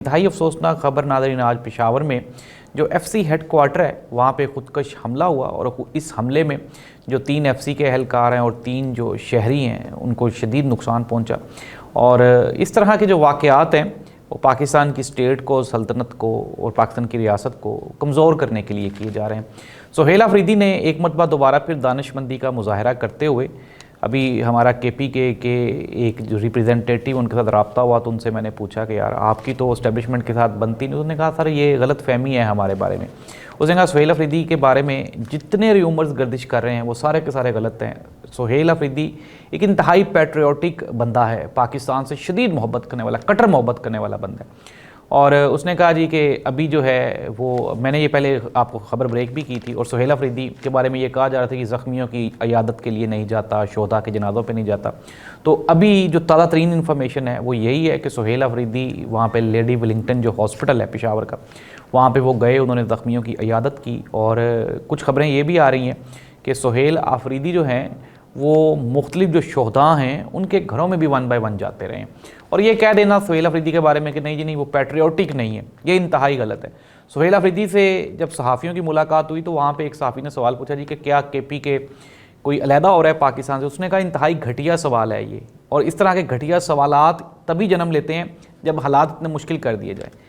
इंतहाई अफसोसनाक खबर नाज़रीन, आज पेशावर में जो एफसी हेड क्वार्टर है वहाँ पे खुदकश हमला हुआ और इस हमले में जो 3 एफसी के अहलकार हैं और 3 जो शहरी हैं उनको शदीद नुकसान पहुँचा। और इस तरह के जो वाक़यात हैं वो पाकिस्तान की स्टेट को, सल्तनत को और पाकिस्तान की रियासत को कमज़ोर करने के लिए किए जा रहे हैं। सुहेल अफरीदी ने एक मरतबा दोबारा फिर दानिशमंदी का मुजाहरा करते हुए, अभी हमारा केपी के एक जो रिप्रेजेंटेटिव उनके साथ रब्ता हुआ तो उनसे मैंने पूछा कि यार आपकी तो इस्टेब्लिशमेंट के साथ बनती नहीं। उसने कहा सर ये गलत फहमी है हमारे बारे में। उसने कहा सुहेल अफरीदी के बारे में जितने र्यूमर्स गर्दिश कर रहे हैं वो सारे के सारे गलत हैं। सुहेल अफरीदी एक इंतहाई पैट्रियोटिक बंदा है, पाकिस्तान से शदीद मोहब्बत करने वाला, कट्टर मोहब्बत करने वाला बंदा है। और उसने कहा जी कि अभी जो है वो, मैंने ये पहले आपको ख़बर ब्रेक भी की थी, और सुहेल अफरीदी के बारे में ये कहा जा रहा था कि ज़ख्मियों की इयादत के लिए नहीं जाता, शोहदा के जनाज़ों पे नहीं जाता। तो अभी जो ताज़ा तरीन इन्फॉर्मेशन है वो यही है कि सुहेल अफरीदी वहाँ पे लेडी विलिंगटन जो हॉस्पिटल है पेशावर का, वहाँ पे वो गए, उन्होंने ज़ख्मियों की इयादत की। और कुछ खबरें ये भी आ रही हैं कि सुहेल अफरीदी जो हैं वो मुख्तलिफ जो शोहदा हैं उनके घरों में भी 1 बाय 1 जाते रहे हैं। और ये कह देना सुहेल अफरीदी के बारे में कि नहीं जी नहीं वो पैट्रियोटिक नहीं है, ये इंतहाई गलत है। सुहेल अफरीदी से जब सहाफ़ियों की मुलाकात हुई तो वहाँ पे एक सहाफ़ी ने सवाल पूछा जी कि क्या केपी के कोई अलहदा हो रहा है पाकिस्तान से। उसने कहा इंतहाई घटिया सवाल है ये, और इस तरह के घटिया सवालात तभी जन्म लेते हैं जब हालात इतने मुश्किल कर दिए जाए।